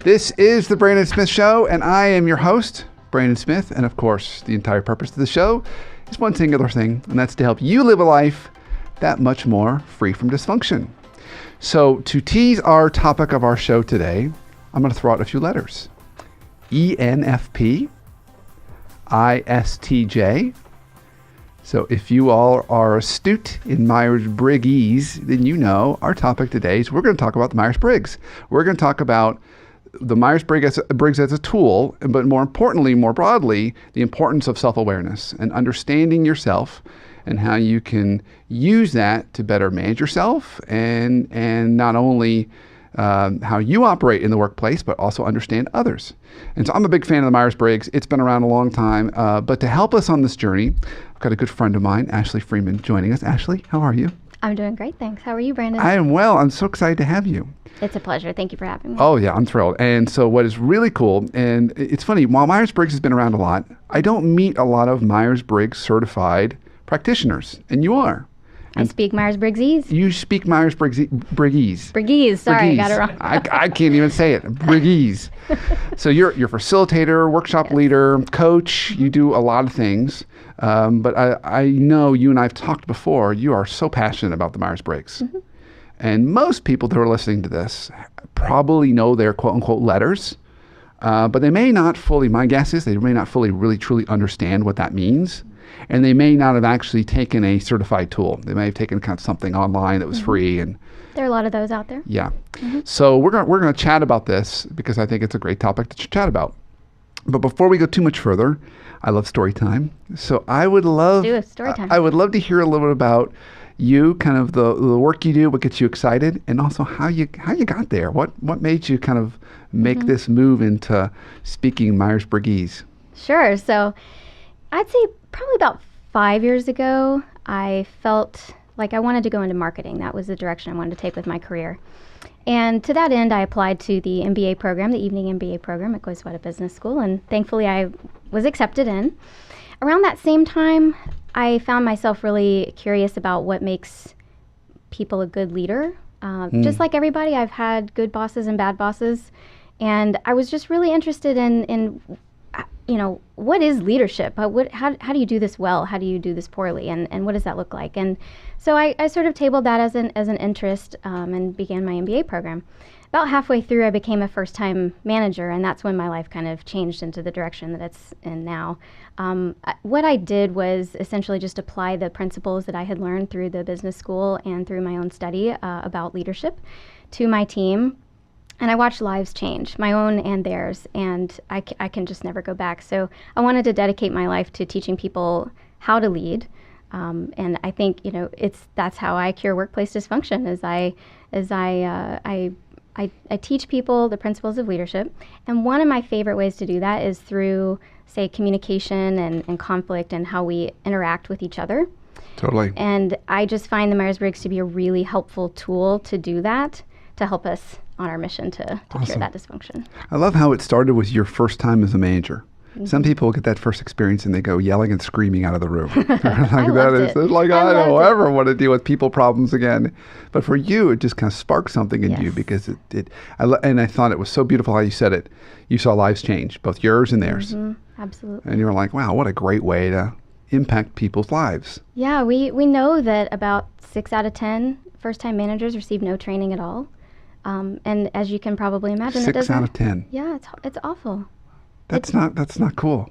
This is the Brandon Smith Show, and I am your host, Brandon Smith. And of course, the entire purpose of the show is one singular thing, and that's to help you live a life that much more free from dysfunction. So to tease our topic of our show today, I'm going to throw out a few letters. ENFP, ISTJ. So if you all are astute in Myers-Briggs, then you know our topic today is we're going to talk about the Myers-Briggs. We're going to talk about the Myers-Briggs as a tool, but more importantly, more broadly, the importance of self-awareness and understanding yourself and how you can use that to better manage yourself and not only how you operate in the workplace, but also understand others. And so I'm a big fan of the Myers-Briggs. It's been around a long time, but to help us on this journey, I've got a good friend of mine, Ashley Freeman, joining us. Ashley, how are you? I'm doing great, thanks. How are you, Brandon? I am well. I'm so excited to have you. It's a pleasure. Thank you for having me. Oh, yeah, I'm thrilled. And so what is really cool, and it's funny, while Myers-Briggs has been around a lot, I don't meet a lot of Myers-Briggs certified practitioners, and you are. I speak Myers-Briggs. You speak Myers-Briggs. Briggs. Sorry, I got it wrong. I can't even say it. Briggs. So you're a facilitator, workshop leader, coach. You do a lot of things. But I know you and I have talked before. You are so passionate about the Myers-Briggs. Mm-hmm. And most people that are listening to this probably know their quote-unquote letters. But they may not fully, my guess is they may not fully really truly understand what that means. And they may not have actually taken a certified tool. They may have taken kind of something online that was free. And there are a lot of those out there. Yeah. Mm-hmm. So we're going to chat about this because I think it's a great topic to chat about. But before we go too much further, I love story time. So I would love to hear a little bit about you, kind of the work you do, what gets you excited, and also how you got there. What made you kind of make this move into speaking Myers-Briggs? Sure. So I'd say probably about 5 years ago, I felt like I wanted to go into marketing. That was the direction I wanted to take with my career. And to that end, I applied to the MBA program, the evening MBA program at Coastal Business School, and thankfully I was accepted in. Around that same time, I found myself really curious about what makes people a good leader. Just like everybody, I've had good bosses and bad bosses, and I was just really interested in what is leadership? How do you do this well? How do you do this poorly? And what does that look like? And so I sort of tabled that as an interest and began my MBA program. About halfway through, I became a first-time manager, and that's when my life kind of changed into the direction that it's in now. What I did was essentially just apply the principles that I had learned through the business school and through my own study about leadership to my team. And I watched lives change, my own and theirs, and I can just never go back. So I wanted to dedicate my life to teaching people how to lead. And I think, that's how I cure workplace dysfunction, I teach people the principles of leadership. And one of my favorite ways to do that is through, say, communication and conflict and how we interact with each other. Totally. And I just find the Myers-Briggs to be a really helpful tool to do that, to help us on our mission to cure that dysfunction. I love how it started with your first time as a manager. Mm-hmm. Some people get that first experience and they go yelling and screaming out of the room. I don't ever want to deal with people problems again. But for you, it just kind of sparked something in you because I thought it was so beautiful how you said it. You saw lives change, both yours and theirs. Mm-hmm. Absolutely. And you were like, wow, what a great way to impact people's lives. Yeah, we know that about 6 out of 10 first-time managers receive no training at all. And as you can probably imagine, 6 out of 10. Yeah, it's awful. That's not cool.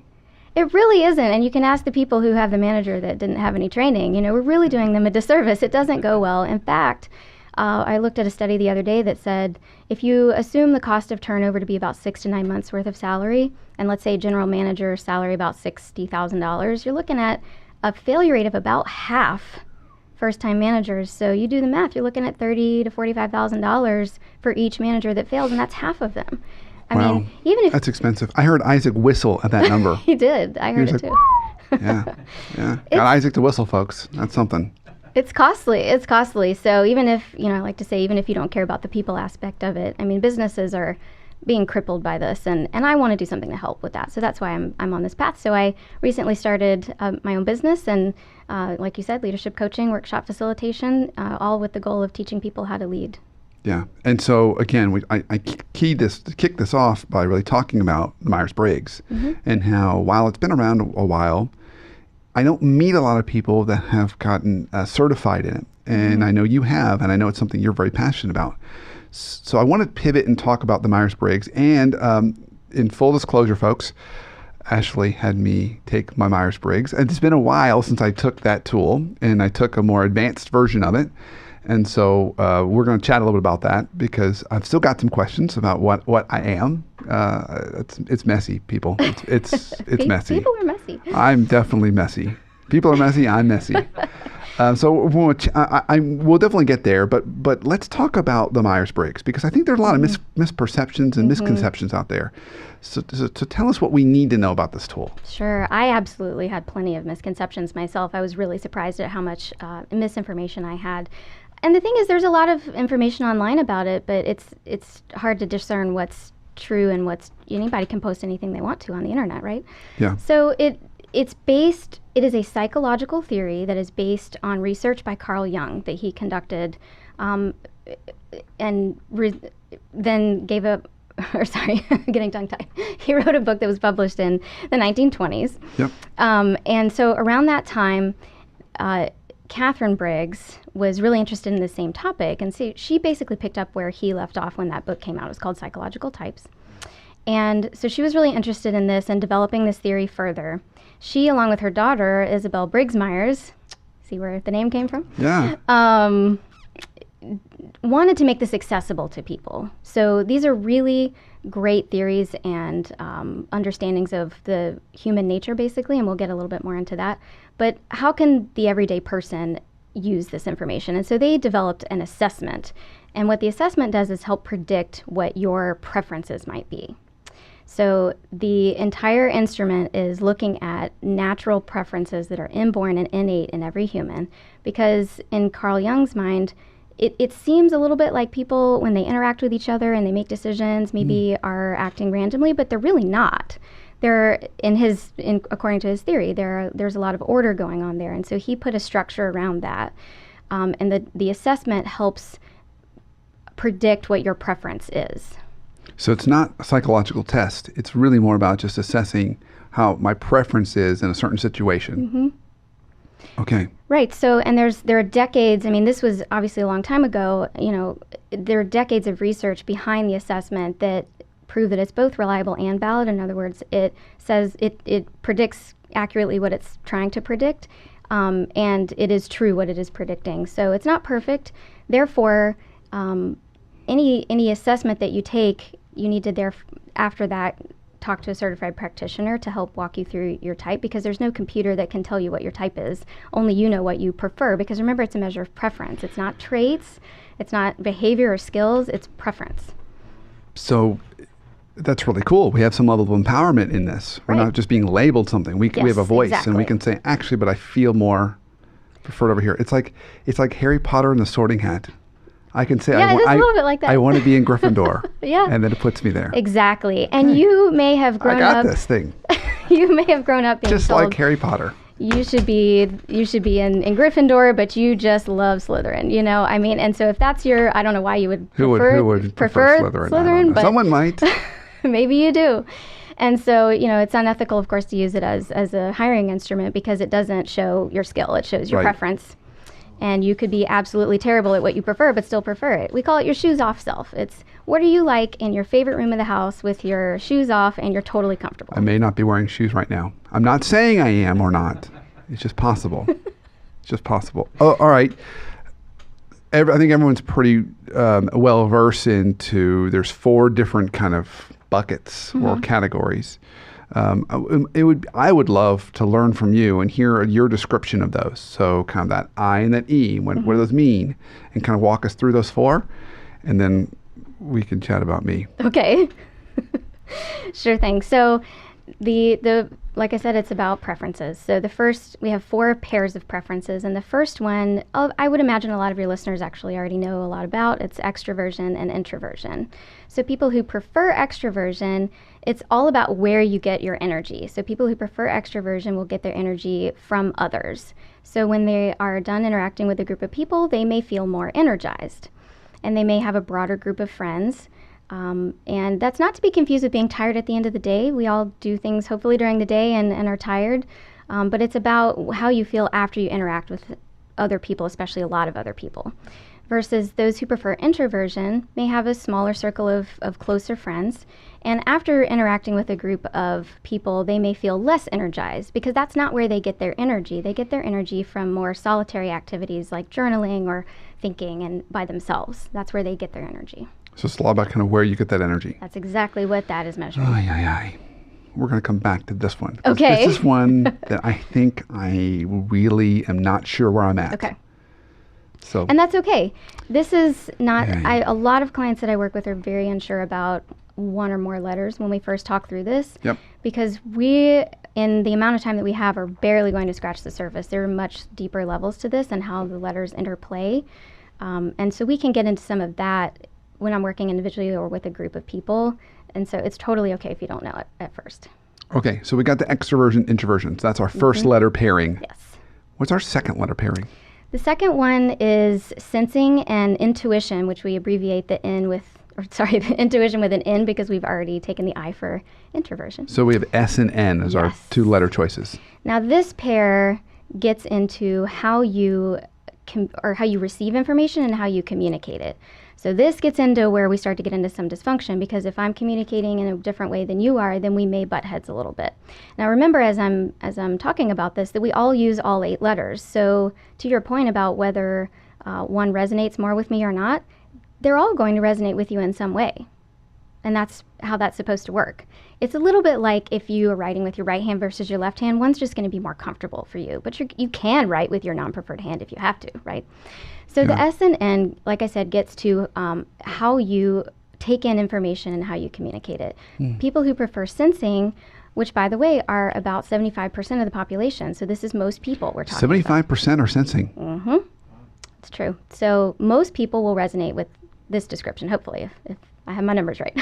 It really isn't. And you can ask the people who have the manager that didn't have any training. We're really doing them a disservice. It doesn't go well. In fact, I looked at a study the other day that said if you assume the cost of turnover to be about 6 to 9 months worth of salary, and let's say general manager salary about $60,000, you're looking at a failure rate of about half first-time managers. So you do the math, you're looking at $30,000 to $45,000 for each manager that fails, and that's half of them. I mean, even if that's expensive. I heard Isaac whistle at that number. He did. I heard it too. Yeah. Got Isaac to whistle, folks. That's something. It's costly. So even if, I like to say, even if you don't care about the people aspect of it, I mean, businesses are being crippled by this, and I want to do something to help with that. So that's why I'm on this path. So I recently started my own business, and like you said, leadership coaching, workshop facilitation, all with the goal of teaching people how to lead. Yeah. And so again, I kick this off by really talking about Myers-Briggs and how while it's been around a while, I don't meet a lot of people that have gotten certified in it. And I know you have, and I know it's something you're very passionate about. So I want to pivot and talk about the Myers-Briggs. And in full disclosure, folks, Ashley had me take my Myers-Briggs. And it's been a while since I took that tool, and I took a more advanced version of it. And so we're going to chat a little bit about that because I've still got some questions about what I am. It's messy, people. It's messy. People are messy. I'm definitely messy. People are messy. I'm messy. So we'll definitely get there. But let's talk about the Myers-Briggs because I think there's a lot of misperceptions and misconceptions out there. So tell us what we need to know about this tool. Sure. I absolutely had plenty of misconceptions myself. I was really surprised at how much misinformation I had. And the thing is, there's a lot of information online about it, but it's hard to discern what's true and anybody can post anything they want to on the internet, right? Yeah. So it is a psychological theory that is based on research by Carl Jung that he conducted then gave a, or sorry, getting tongue-tied. He wrote a book that was published in the 1920s. Yep. And so around that time, Catherine Briggs was really interested in the same topic, and so she basically picked up where he left off when that book came out. It was called Psychological Types. And so she was really interested in this and developing this theory further. She, along with her daughter, Isabel Briggs Myers, see where the name came from? Yeah. Wanted to make this accessible to people. So these are really great theories and understandings of the human nature, basically, and we'll get a little bit more into that. But how can the everyday person use this information? And so they developed an assessment. And what the assessment does is help predict what your preferences might be. So the entire instrument is looking at natural preferences that are inborn and innate in every human, because in Carl Jung's mind, it seems a little bit like people, when they interact with each other and they make decisions, maybe are acting randomly, but they're really not. According to his theory, there's a lot of order going on there, and so he put a structure around that. And the assessment helps predict what your preference is. So it's not a psychological test. It's really more about just assessing how my preference is in a certain situation. Okay. Right. So, and there are decades. I mean, this was obviously a long time ago. There are decades of research behind the assessment that prove that it's both reliable and valid. In other words, it says it predicts accurately what it's trying to predict, and it is true what it is predicting. So it's not perfect. Therefore, any assessment that you take, you need to after that talk to a certified practitioner to help walk you through your type, because there's no computer that can tell you what your type is. Only you know what you prefer, because remember, it's a measure of preference. It's not traits, it's not behavior or skills, it's preference. So that's really cool. We have some level of empowerment in this. We're not just being labeled something. We have a voice, and we can say, actually, but I feel more preferred over here. It's like Harry Potter and the Sorting Hat. I can say, yeah, a little bit like that. I want to be in Gryffindor. Yeah. And then it puts me there. Exactly. And you may have grown up. I got this thing. You may have grown up being just told, like Harry Potter. You should be in Gryffindor, but you just love Slytherin. I mean, and so if that's I don't know why you would who would prefer Slytherin, but someone might. Maybe you do. And so, it's unethical, of course, to use it as a hiring instrument, because it doesn't show your skill. It shows your preference. And you could be absolutely terrible at what you prefer, but still prefer it. We call it your shoes off self. It's what are you like in your favorite room of the house with your shoes off and you're totally comfortable. I may not be wearing shoes right now. I'm not saying I am or not. It's just possible. It's just possible. Oh, all right. I think everyone's pretty well versed into, there's 4 different kind of buckets or categories. I would love to learn from you and hear your description of those. So kind of that I and that E, what do those mean? And kind of walk us through those 4, and then we can chat about me. Okay. Sure thing. So the like I said, it's about preferences. So we have 4 pairs of preferences, and the first one, I would imagine a lot of your listeners actually already know a lot about. It's extraversion and introversion. So people who prefer extraversion, it's all about where you get your energy. So people who prefer extraversion will get their energy from others. So when they are done interacting with a group of people, they may feel more energized. and they may have a broader group of friends. And that's not to be confused with being tired at the end of the day. We all do things hopefully during the day and are tired, but it's about how you feel after you interact with other people, especially a lot of other people. Versus those who prefer introversion may have a smaller circle of closer friends, and after interacting with a group of people, they may feel less energized because that's not where they get their energy. They get their energy from more solitary activities like journaling or thinking and by themselves. That's where they get their energy. So it's a lot about kind of where you get that energy. That's exactly what that is measuring. We're going to come back to this one. Okay. This is one that I think I really am not sure where I'm at. Okay. So. And that's okay. This is not, a lot of clients that I work with are very unsure about one or more letters when we first talk through this. Yep. Because we, in the amount of time that we have, are barely going to scratch the surface. There are much deeper levels to this and how the letters interplay. And so we can get into some of that when I'm working individually or with a group of people. And so it's totally okay if you don't know it at first. Okay, so we got the extroversion, introversion. So that's our first letter pairing. Yes. What's our second letter pairing? The second one is sensing and intuition, which we abbreviate the the intuition with an N because we've already taken the I for introversion. So we have S and N as our two letter choices. Now this pair gets into how you how you receive information and how you communicate it. So this gets into where we start to get into some dysfunction, because if I'm communicating in a different way than you are, then we may butt heads a little bit. Now remember, as I'm talking about this, that we all use all 8 letters. So to your point about whether one resonates more with me or not, they're all going to resonate with you in some way. And that's how that's supposed to work. It's a little bit like if you are writing with your right hand versus your left hand, one's just going to be more comfortable for you. But you can write with your non-preferred hand if you have to, right? So the S and N, like I said, gets to how you take in information and how you communicate it. People who prefer sensing, which, by the way, are about 75% of the population. So this is most people we're talking 75% are sensing. Mm-hmm. It's true. So most people will resonate with this description, hopefully, if I have my numbers right.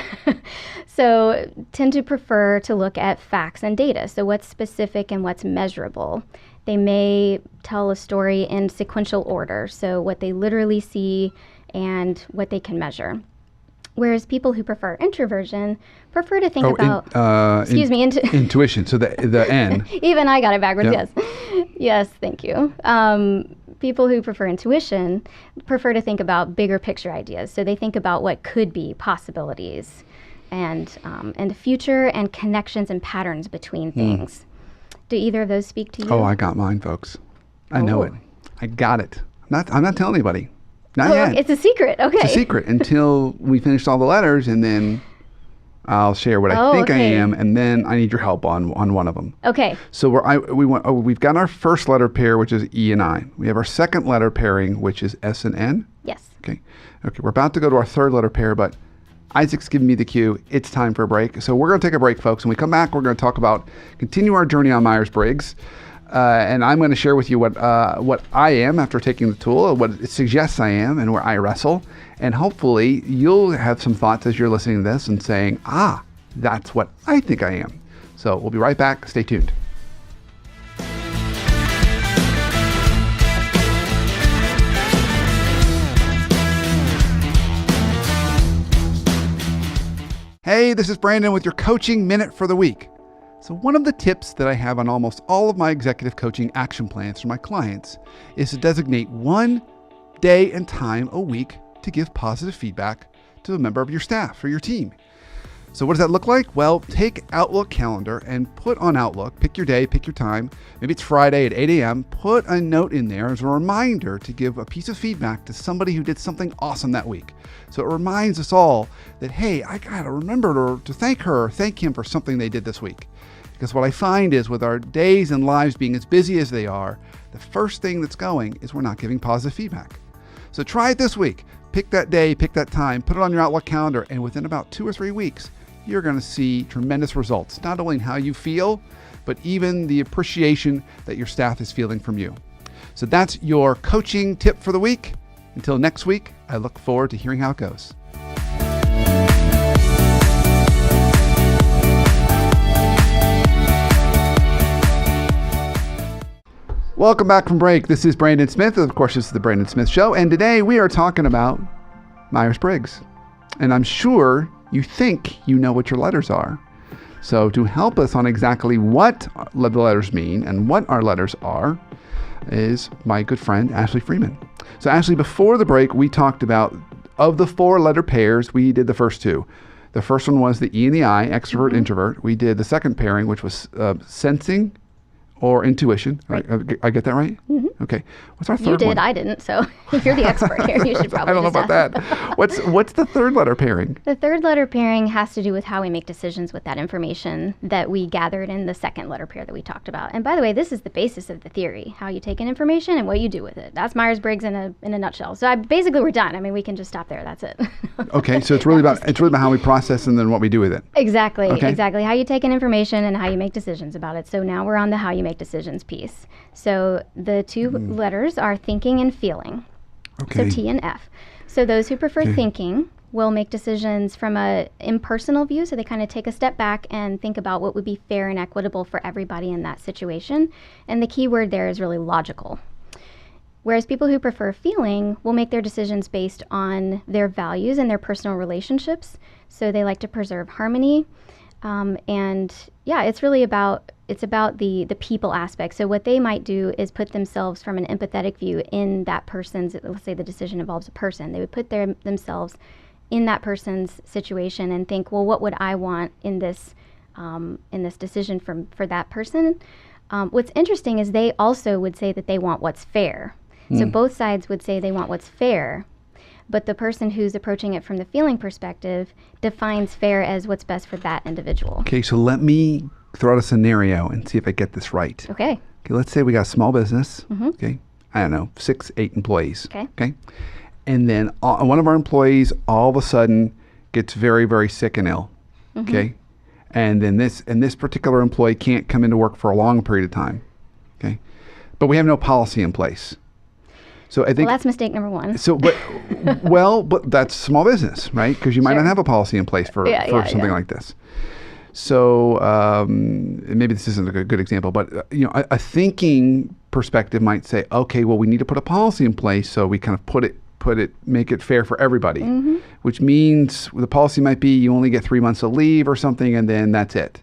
So tend to prefer to look at facts and data. So what's specific and what's measurable. They may tell a story in sequential order, so what they literally see and what they can measure. Whereas people who prefer introversion prefer to think about... intuition, so the N. Even I got it backwards, yes. Yes, thank you. People who prefer intuition prefer to think about bigger picture ideas. So they think about what could be possibilities and the future and connections and patterns between things. Do either of those speak to you? Oh, I got mine, folks. I know it. I got it. I'm not telling anybody. Not yet. It's a secret. Okay. It's a secret until we finish all the letters, and then I'll share what I think I am, and then I need your help on one of them. Okay. So we've got our first letter pair, which is E and I. We have our second letter pairing, which is S and N. Yes. Okay. We're about to go to our third letter pair, but Isaac's giving me the cue. It's time for a break. So we're going to take a break, folks. When we come back, we're going to continue our journey on Myers-Briggs. And I'm going to share with you what I am after taking the tool, what it suggests I am, and where I wrestle. And hopefully you'll have some thoughts as you're listening to this and saying, that's what I think I am. So we'll be right back. Stay tuned. Hey, this is Brandon with your Coaching Minute for the week. So one of the tips that I have on almost all of my executive coaching action plans for my clients is to designate one day and time a week to give positive feedback to a member of your staff or your team. So what does that look like? Well, take Outlook calendar and put on Outlook, pick your day, pick your time. Maybe it's Friday at 8 a.m. Put a note in there as a reminder to give a piece of feedback to somebody who did something awesome that week. So it reminds us all that, hey, I got to remember to thank her or thank him for something they did this week. Because what I find is with our days and lives being as busy as they are, the first thing that's going is we're not giving positive feedback. So try it this week. Pick that day, pick that time, put it on your Outlook calendar, and within about 2 or 3 weeks, you're going to see tremendous results, not only in how you feel, but even the appreciation that your staff is feeling from you. So that's your coaching tip for the week. Until next week, I look forward to hearing how it goes. Welcome back from break. This is Brandon Smith. Of course, this is the Brandon Smith Show. And today we are talking about Myers-Briggs. And I'm sure you think you know what your letters are. So to help us on exactly what the letters mean and what our letters are is my good friend, Ashley Freeman. So Ashley, before the break, we talked about, of the 4 letter pairs, we did the first 2. The first one was the E and the I, extrovert, introvert. We did the second pairing, which was sensing or intuition. Right. I get that right? Mm-hmm. Okay. What's our third one? You did, I didn't, so you're the expert here. You should probably I don't know about that. What's the third letter pairing? The third letter pairing has to do with how we make decisions with that information that we gathered in the second letter pair that we talked about. And by the way, this is the basis of the theory, how you take in information and what you do with it. That's Myers-Briggs in a nutshell. So basically we're done. I mean, we can just stop there. That's it. Okay, so it's really about how we process and then what we do with it. Exactly. Okay. Exactly. How you take in information and how you make decisions about it. So now we're on the how you make decisions piece. So the 2 letters are thinking and feeling. Okay. So T and F. So those who prefer thinking will make decisions from a impersonal view. So they kind of take a step back and think about what would be fair and equitable for everybody in that situation. And the key word there is really logical. Whereas people who prefer feeling will make their decisions based on their values and their personal relationships. So they like to preserve harmony. And yeah, it's really about the people aspect. So what they might do is put themselves from an empathetic view in that person's, let's say the decision involves a person. They would put themselves in that person's situation and think, well, what would I want in this decision for that person? What's interesting is they also would say that they want what's fair. So both sides would say they want what's fair, but the person who's approaching it from the feeling perspective defines fair as what's best for that individual. Okay, so let me throw out a scenario and see if I get this right. Okay. Let's say we got a small business. Okay, I don't know, 6, 8 employees. Okay. And then one of our employees all of a sudden gets very, very sick and ill. Okay. And then this particular employee can't come into work for a long period of time. Okay. But we have no policy in place. So I think that's mistake number 1. So, but that's small business, right? Because you might not have a policy in place for something like this. So maybe this isn't a good example, but a thinking perspective might say, okay, well, we need to put a policy in place so we kind of make it fair for everybody, which means the policy might be you only get 3 months of leave or something, and then that's it.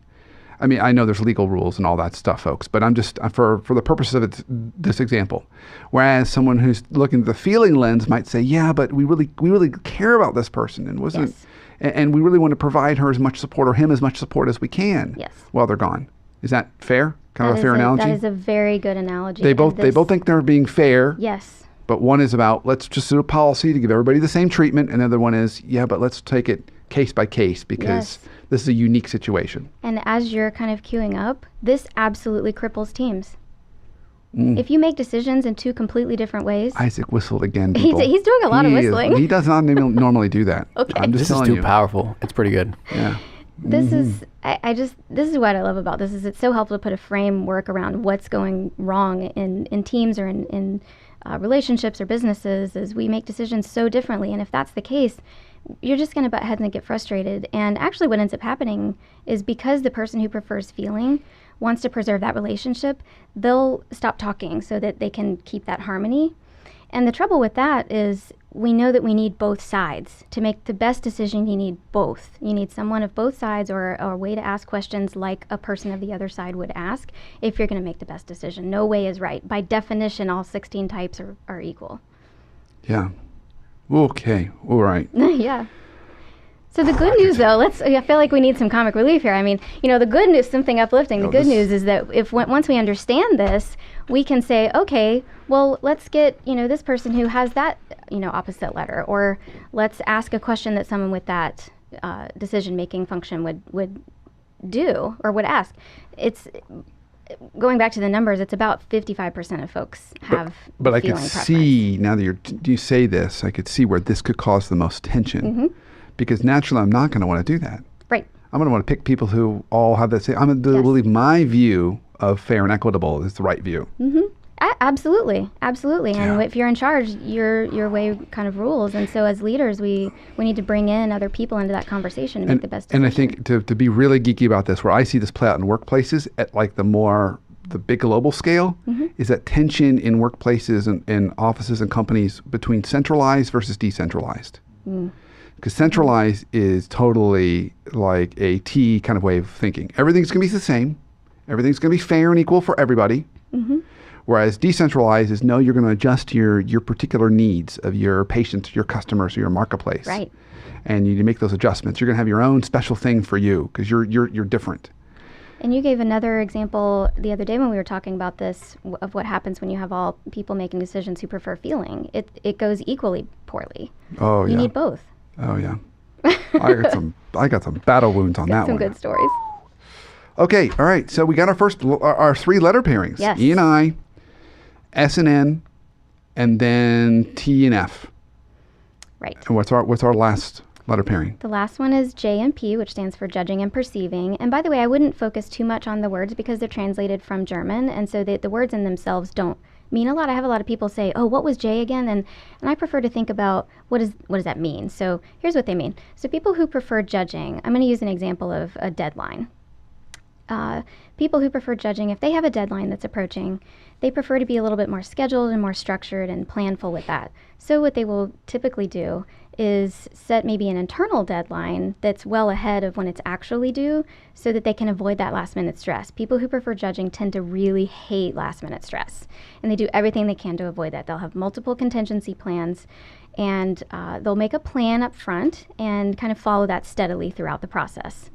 I mean, I know there's legal rules and all that stuff, folks, but I'm just, for the purposes of this example. Whereas someone who's looking at the feeling lens might say, yeah, but we really care about this person and we really want to provide her as much support or him as much support as we can while they're gone. Is that fair? Kind of a fair analogy? That is a very good analogy. They both think they're being fair. Yes. But one is about, let's just do a policy to give everybody the same treatment, and the other one is, but let's take it case by case because this is a unique situation. And as you're kind of queuing up, this absolutely cripples teams. If you make decisions in 2 completely different ways. Isaac whistled again. He's doing a lot of whistling. He does not normally do that. Okay. I'm just telling you. This is too powerful. It's pretty good. Yeah. This is this is what I love about this is it's so helpful to put a framework around what's going wrong in teams or in relationships or businesses as we make decisions so differently. And if that's the case, you're just going to butt heads and get frustrated. And actually what ends up happening is because the person who prefers feeling wants to preserve that relationship, they'll stop talking so that they can keep that harmony. And the trouble with that is we know that we need both sides. To make the best decision, you need both. You need someone of both sides or a way to ask questions like a person of the other side would ask if you're going to make the best decision. No way is right. By definition, all 16 types are equal. Yeah. Okay. All right. Yeah. So the good news, though, I feel like we need some comic relief here. I mean, the good news, something uplifting. The good news is that once we understand this, we can say, okay, well, let's get, this person who has that, opposite letter, or let's ask a question that someone with that decision-making function would do or would ask. It's going back to the numbers. It's about 55% of folks have. But I could see now that you say this, I could see where this could cause the most tension. Because naturally, I'm not going to want to do that. Right. I'm going to want to pick people who all have that same. I'm going to believe my view of fair and equitable is the right view. Absolutely. And if you're in charge, your way kind of rules. And so as leaders, we need to bring in other people into that conversation to make the best decision. And I think to be really geeky about this, where I see this play out in workplaces at like the big global scale, is that tension in workplaces and offices and companies between centralized versus decentralized. Because centralized is totally like a T kind of way of thinking. Everything's going to be the same. Everything's going to be fair and equal for everybody. Whereas decentralized is no, you're going to adjust to your particular needs of your patients, your customers, or your marketplace. Right. And you make those adjustments. You're going to have your own special thing for you because you're different. And you gave another example the other day when we were talking about this of what happens when you have all people making decisions who prefer feeling. It goes equally poorly. Oh, You need both. Oh, yeah. I got some battle wounds on that one. Some good stories. Okay, all right. So we got our 3 letter pairings. Yes. E and I, S and N, and then T and F. Right. And what's our last letter pairing? The last one is J and P, which stands for judging and perceiving. And by the way, I wouldn't focus too much on the words because they're translated from German, and so the words in themselves don't mean a lot. I have a lot of people say, "Oh, what was J again?" And I prefer to think about what does that mean. So here's what they mean. So people who prefer judging, I'm going to use an example of a deadline. People who prefer judging, if they have a deadline that's approaching, they prefer to be a little bit more scheduled and more structured and planful with that. So what they will typically do is set maybe an internal deadline that's well ahead of when it's actually due so that they can avoid that last minute stress. People who prefer judging tend to really hate last minute stress, and they do everything they can to avoid that. They'll have multiple contingency plans, and they'll make a plan up front and kind of follow that steadily throughout the process.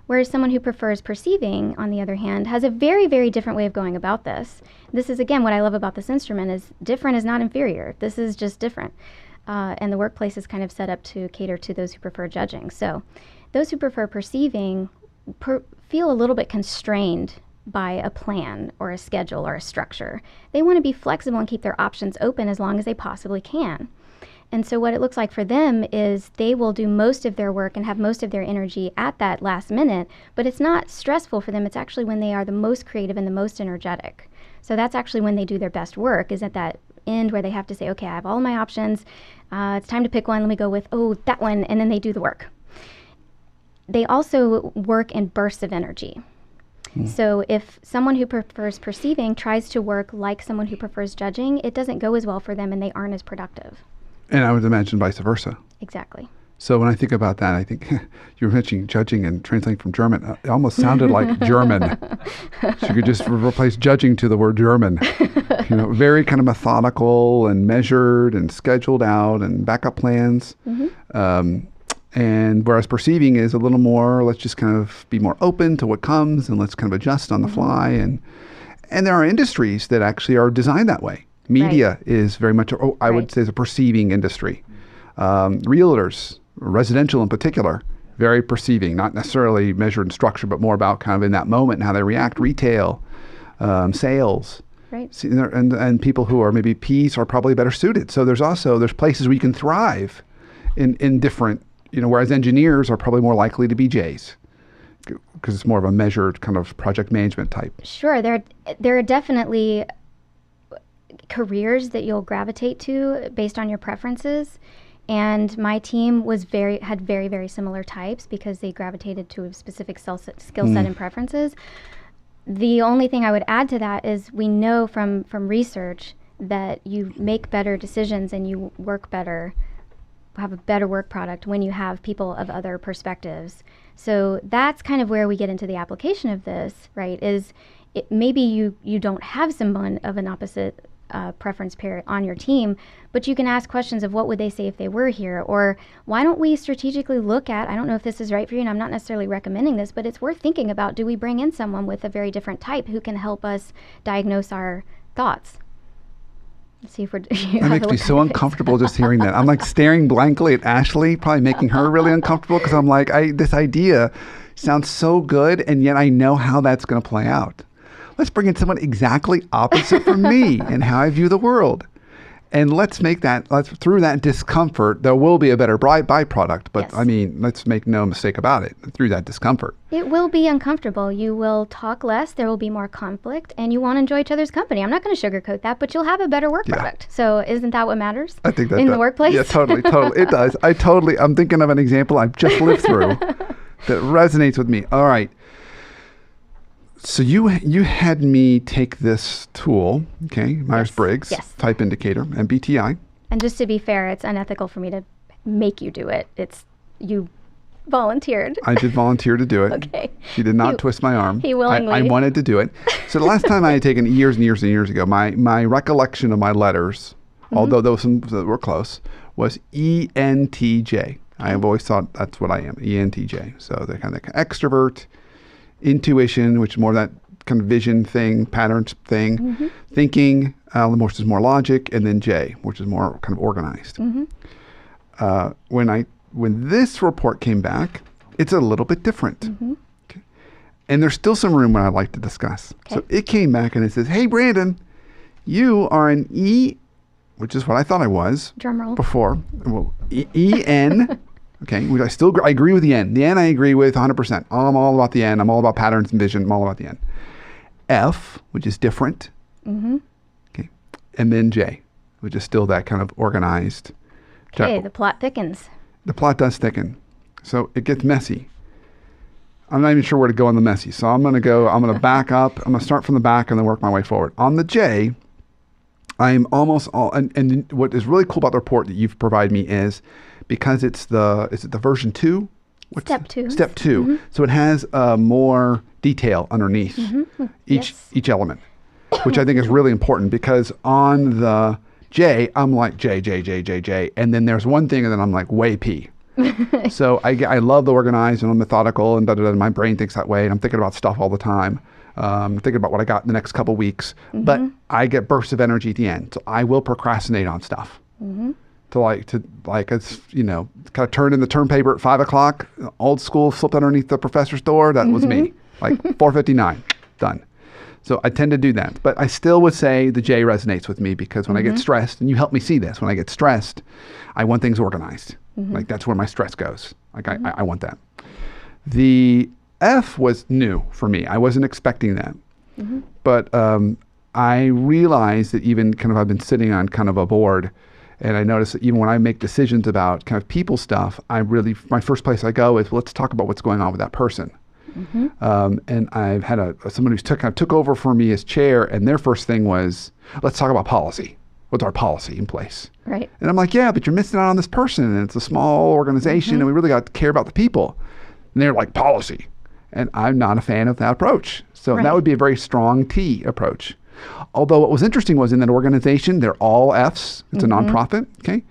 Whereas someone who prefers perceiving, on the other hand, has a very, very different way of going about this. This is, again, what I love about this instrument is different is not inferior. This is just different. And the workplace is kind of set up to cater to those who prefer judging. So those who prefer perceiving feel a little bit constrained by a plan or a schedule or a structure. They want to be flexible and keep their options open as long as they possibly can. And so what it looks like for them is they will do most of their work and have most of their energy at that last minute, but it's not stressful for them. It's actually when they are the most creative and the most energetic. So that's actually when they do their best work, is at that end where they have to say, okay, I have all my options. It's time to pick one. Let me go with, that one. And then they do the work. They also work in bursts of energy. So if someone who prefers perceiving tries to work like someone who prefers judging, it doesn't go as well for them and they aren't as productive. And I would imagine vice versa. Exactly. So when I think about that, I think you were mentioning judging and translating from German. It almost sounded like German. So you could just replace judging to the word German. Very kind of methodical and measured and scheduled out and backup plans. And whereas perceiving is a little more, let's just kind of be more open to what comes and let's kind of adjust on the fly. And there are industries that actually are designed that way. Media is very much, I would say, is a perceiving industry. Realtors, residential in particular, very perceiving, not necessarily measured in structure, but more about kind of in that moment and how they react. Retail, sales. Right. And people who are maybe Ps are probably better suited. So there's places where you can thrive in different, whereas engineers are probably more likely to be Js because it's more of a measured kind of project management type. Sure. There are definitely careers that you'll gravitate to based on your preferences. And my team had very, very similar types because they gravitated to a specific skill set and preferences. The only thing I would add to that is we know from research that you make better decisions and you work better, have a better work product when you have people of other perspectives. So that's kind of where we get into the application of this, right? Maybe you don't have someone of an opposite preference pair on your team, but you can ask questions of what would they say if they were here, or why don't we strategically look at, I don't know if this is right for you and I'm not necessarily recommending this, but it's worth thinking about, do we bring in someone with a very different type who can help us diagnose our thoughts? Let's see if we're... That makes me so uncomfortable just hearing that. I'm like staring blankly at Ashley, probably making her really uncomfortable because I'm like, this idea sounds so good and yet I know how that's going to play out. Let's bring in someone exactly opposite from me and how I view the world. And through that discomfort, there will be a better byproduct. But yes. I mean, let's make no mistake about it, through that discomfort. It will be uncomfortable. You will talk less, there will be more conflict, and you won't enjoy each other's company. I'm not going to sugarcoat that, but you'll have a better work product. So isn't that what matters? I think that in the workplace? Yeah, totally. It does. I'm thinking of an example I've just lived through that resonates with me. All right. So you had me take this tool, okay, Myers-Briggs Yes. type indicator, MBTI. And just to be fair, it's unethical for me to make you do it. It's you volunteered. I did volunteer to do it. Okay. She did not twist my arm. He willingly. I wanted to do it. So the last time I had taken years and years and years ago, my recollection of my letters, although those that were close, was ENTJ. I have always thought that's what I am, ENTJ. So they're kind of extrovert, intuition, which is more that kind of vision thing, patterns thing, thinking, which is more logic, and then J, which is more kind of organized. When this report came back, it's a little bit different. Okay. And there's still some room where I'd like to discuss. Okay. So it came back and it says, hey, Brandon, you are an E, which is what I thought I was Drum roll. before. Well, EN. Okay, which I agree with the N. The N I agree with 100%. I'm all about the N. I'm all about patterns and vision. I'm all about the N. F, which is different. Okay, and then J, which is still that kind of organized. Okay, the plot thickens. The plot does thicken. So it gets messy. I'm not even sure where to go on the messy. So I'm going to back up. I'm going to start from the back and then work my way forward. On the J, I'm almost all, and what is really cool about the report that you've provided me is because is it the version 2? Step 2. Step 2. So it has more detail underneath each element, which I think is really important because on the J, I'm like J, J, J, J, J. And then there's one thing and then I'm like way P. So I love the organized and I'm methodical and my brain thinks that way and I'm thinking about stuff all the time. Thinking about what I got in the next couple weeks. But I get bursts of energy at the end. So I will procrastinate on stuff. To it's, kind of turn in the term paper at 5 o'clock, old school, slipped underneath the professor's door. That was me. Like 4:59, done. So I tend to do that. But I still would say the J resonates with me because when I get stressed, and you help me see this, when I get stressed, I want things organized. Like that's where my stress goes. Like I want that. The F was new for me. I wasn't expecting that. But I realized that even kind of I've been sitting on kind of a board and I notice that even when I make decisions about kind of people stuff, my first place I go is, well, let's talk about what's going on with that person. And I've had someone who's took over for me as chair, and their first thing was, let's talk about policy. What's our policy in place? Right. And I'm like, yeah, but you're missing out on this person, and it's a small organization, and we really got to care about the people. And they're like, policy. And I'm not a fan of that approach. So that would be a very strong T approach. Although what was interesting was in that organization, they're all Fs. It's a nonprofit, okay?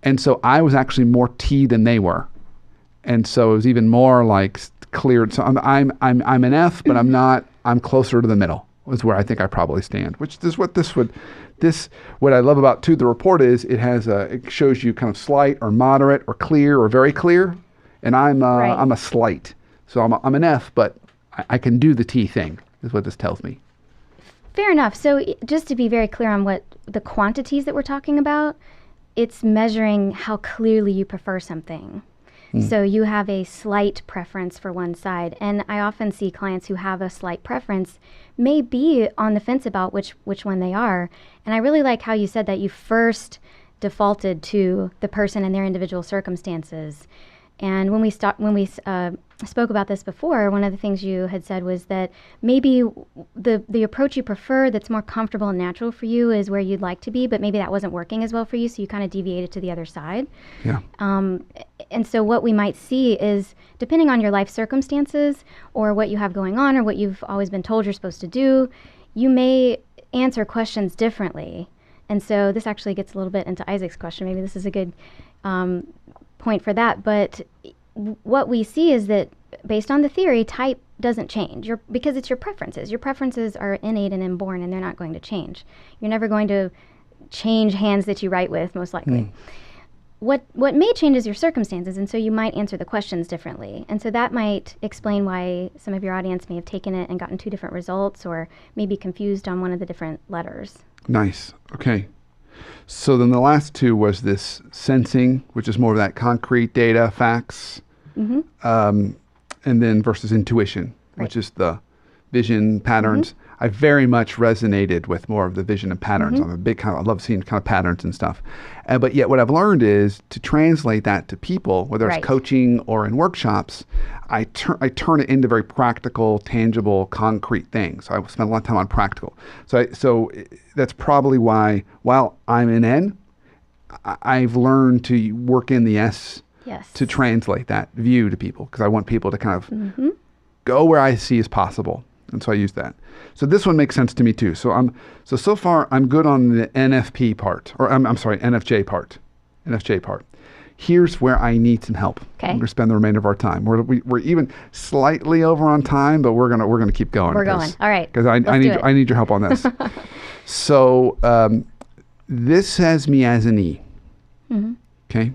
And so I was actually more T than they were. And so it was even more like cleared. So I'm an F, but I'm closer to the middle is where I think I probably stand, which is what what I love about too, the report is it shows you kind of slight or moderate or clear or very clear. And I'm a slight. So I'm an F, but I can do the T thing is what this tells me. Fair enough. So just to be very clear on what the quantities that we're talking about, it's measuring how clearly you prefer something. So you have a slight preference for one side. And I often see clients who have a slight preference may be on the fence about which one they are. And I really like how you said that you first defaulted to the person and their individual circumstances. And when we spoke about this before, one of the things you had said was that maybe the approach you prefer that's more comfortable and natural for you is where you'd like to be, but maybe that wasn't working as well for you, so you kind of deviated to the other side. Yeah. And so what we might see is, depending on your life circumstances or what you have going on or what you've always been told you're supposed to do, you may answer questions differently. And so this actually gets a little bit into Isaac's question. Maybe this is a good point for that. But what we see is that based on the theory, type doesn't change because it's your preferences. Your preferences are innate and inborn, and they're not going to change. You're never going to change hands that you write with, most likely. What may change is your circumstances, and so you might answer the questions differently. And so that might explain why some of your audience may have taken it and gotten two different results, or maybe confused on one of the different letters. Nice. Okay. So then the last two was this sensing, which is more of that concrete data, facts, and then versus intuition, which is the vision patterns. I very much resonated with more of the vision and patterns. I'm a big I love seeing kind of patterns and stuff. But yet what I've learned is to translate that to people, whether it's coaching or in workshops, I turn it into very practical, tangible, concrete things. So I spend a lot of time on practical. So that's probably why, while I'm an N, I've learned to work in the S Yes. to translate that view to people, because I want people to kind of go where I see is possible. And so I use that. So this one makes sense to me too. So far I'm good on the NFP part, or I'm sorry, NFJ part. Here's where I need some help. Okay. We're going to spend the remainder of our time. We're even slightly over on time, but we're gonna keep going. We're going. All right. Because I need your help on this. So this has me as an E. Okay.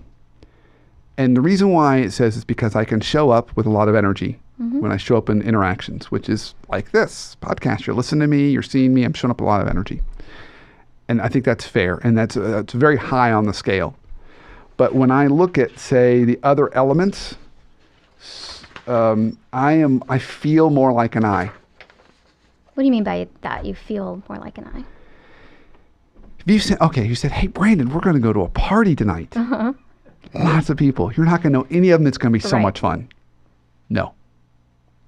And the reason why it says is because I can show up with a lot of energy when I show up in interactions, which is like this podcast. You're listening to me, you're seeing me, I'm showing up with a lot of energy. And I think that's fair. And that's very high on the scale. But when I look at, say, the other elements, I feel more like an I. What do you mean by that? You feel more like an I? You said, hey, Brandon, we're going to go to a party tonight. Lots of people. You're not going to know any of them. It's going to be so much fun. No.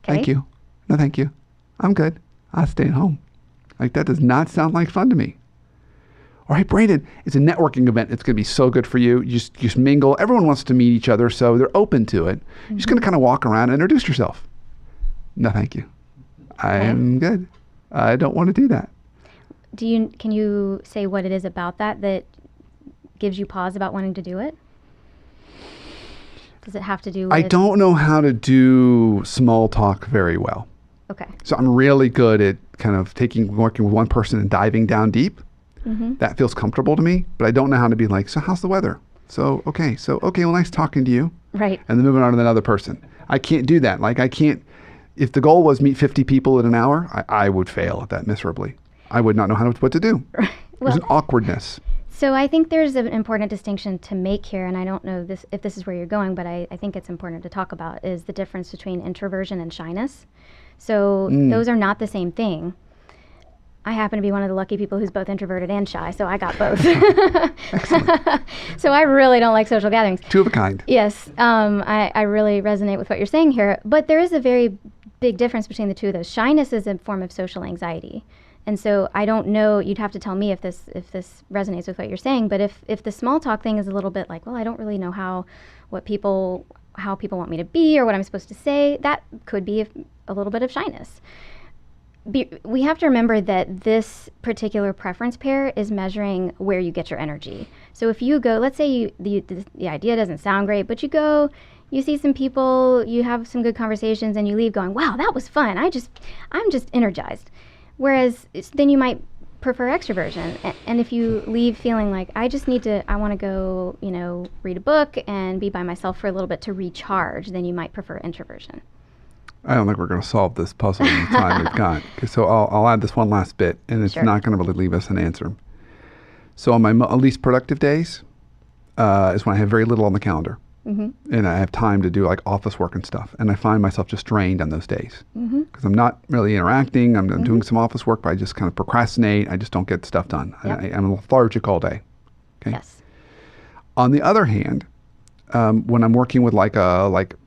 Okay. Thank you. No, thank you. I'm good. I'll stay at home. Like, that does not sound like fun to me. All right, Brandon, it's a networking event. It's going to be so good for you. You just mingle. Everyone wants to meet each other, so they're open to it. You're just going to kind of walk around and introduce yourself. No, thank you. I'm good. I don't want to do that. Can you say what it is about that gives you pause about wanting to do it? Does it have to do with... I don't know how to do small talk very well. Okay. So I'm really good at kind of working with one person and diving down deep. That feels comfortable to me, but I don't know how to be like, so how's the weather? Okay, well, nice talking to you. Right. And then moving on to another person. I can't do that. Like, I can't, if the goal was meet 50 people in an hour, I would fail at that miserably. I would not know what to do. There's an awkwardness. So I think there's an important distinction to make here, and I don't know if this is where you're going, but I think it's important to talk about, is the difference between introversion and shyness. So those are not the same thing. I happen to be one of the lucky people who's both introverted and shy, so I got both. Excellent. So I really don't like social gatherings. Two of a kind. Yes, I really resonate with what you're saying here, but there is a very big difference between the two of those. Shyness is a form of social anxiety. And so I don't know, you'd have to tell me if this resonates with what you're saying, but if the small talk thing is a little bit like, well, I don't really know how people want me to be or what I'm supposed to say, that could be a little bit of shyness. We have to remember that this particular preference pair is measuring where you get your energy. So if you go, let's say the idea doesn't sound great, but you go, you see some people, you have some good conversations, and you leave going, wow, that was fun. I'm just energized. Whereas then you might prefer extroversion. And if you leave feeling like, I want to go, read a book and be by myself for a little bit to recharge, then you might prefer introversion. I don't think we're going to solve this puzzle in the time we've got. So I'll add this one last bit, and it's not going to really leave us an answer. So on my least productive days is when I have very little on the calendar. And I have time to do like office work and stuff. And I find myself just drained on those days. Because I'm not really interacting. I'm doing some office work, but I just kind of procrastinate. I just don't get stuff done. Yep. I'm lethargic all day. Okay. Yes. On the other hand, when I'm working with like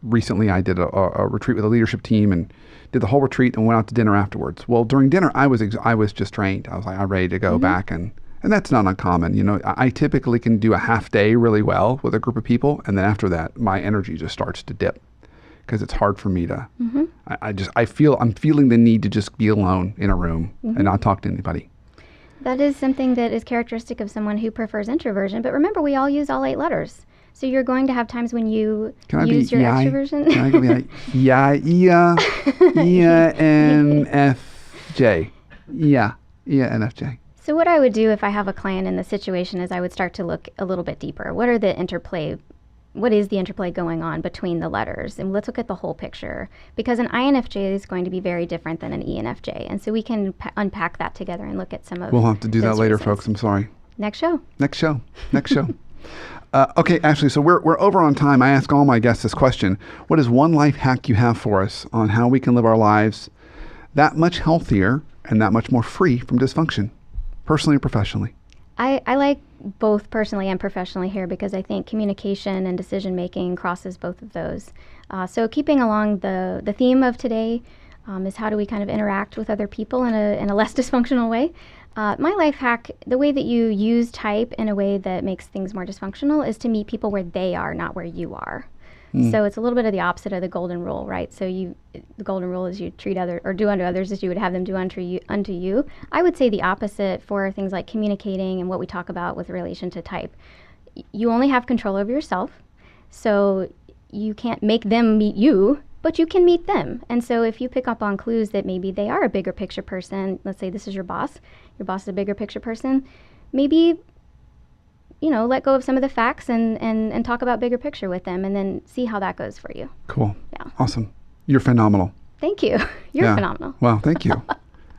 recently I did a retreat with a leadership team and did the whole retreat and went out to dinner afterwards. Well, during dinner, I was just drained. I was like, I'm ready to go back. And that's not uncommon. I typically can do a half day really well with a group of people. And then after that, my energy just starts to dip because it's hard for me to, I'm feeling the need to just be alone in a room and not talk to anybody. That is something that is characteristic of someone who prefers introversion. But remember, we all use all 8 letters. So you're going to have times when you use your extroversion. Can I go be like, ENFJ. ENFJ. So what I would do if I have a client in this situation is I would start to look a little bit deeper. What is the interplay going on between the letters? And let's look at the whole picture. Because an INFJ is going to be very different than an ENFJ. And so we can unpack that together and look at some of We'll have to do that later, reasons. folks. I'm sorry. Next show. Okay, Ashley, so we're over on time. I ask all my guests this question. What is one life hack you have for us on how we can live our lives that much healthier and that much more free from dysfunction, personally or professionally? I like both personally and professionally here because I think communication and decision making crosses both of those. So keeping along the theme of today is how do we kind of interact with other people in a less dysfunctional way. My life hack, the way that you use type in a way that makes things more dysfunctional, is to meet people where they are, not where you are. So it's a little bit of the opposite of the golden rule, right? So the golden rule is you treat others or do unto others as you would have them do unto you. I would say the opposite for things like communicating and what we talk about with relation to type. You only have control over yourself, so you can't make them meet you, but you can meet them. And so if you pick up on clues that maybe they are a bigger picture person, let's say this is your boss is a bigger picture person, maybe let go of some of the facts and talk about bigger picture with them, and then see how that goes for you. Cool. Yeah. Awesome. You're phenomenal. Thank you. You're phenomenal. Well, thank you.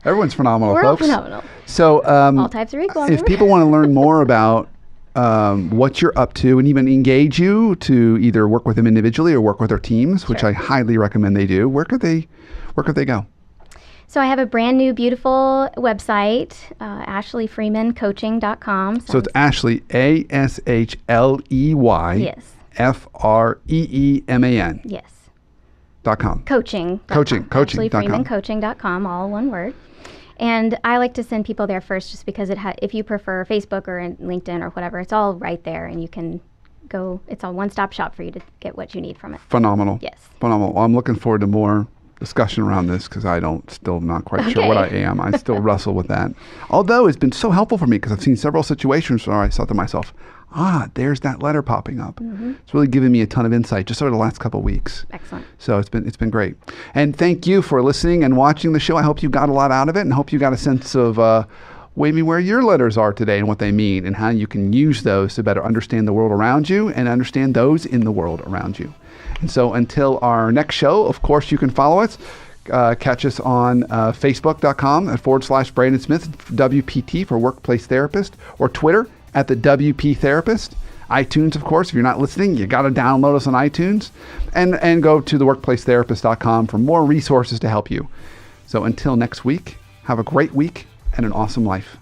Everyone's phenomenal, We're folks. all phenomenal. So, All types are equal. if people want to learn more about what you're up to and even engage you to either work with them individually or work with their teams, which I highly recommend they do, where could they go? So I have a brand new, beautiful website, AshleyFreemanCoaching.com. So it's Ashley, ASHLEY, Yes. FREEMAN. Yes. .com. Coaching. AshleyFreemanCoaching.com, all one word. And I like to send people there first just because if you prefer Facebook or LinkedIn or whatever, it's all right there, and you can go, it's a one-stop shop for you to get what you need from it. Phenomenal. Yes. Phenomenal. Well, I'm looking forward to more discussion around this because still not quite sure what I am. I still wrestle with that. Although it's been so helpful for me because I've seen several situations where I thought to myself, there's that letter popping up. It's really given me a ton of insight just over the last couple of weeks. Excellent. So it's been great. And thank you for listening and watching the show. I hope you got a lot out of it and hope you got a sense of maybe where your letters are today and what they mean and how you can use those to better understand the world around you and understand those in the world around you. And so until our next show, of course, you can follow us. Catch us on Facebook.com/Brandon Smith, WPT for Workplace Therapist, or Twitter at the WP Therapist. iTunes, of course, if you're not listening, you got to download us on iTunes. And go to theworkplacetherapist.com for more resources to help you. So until next week, have a great week and an awesome life.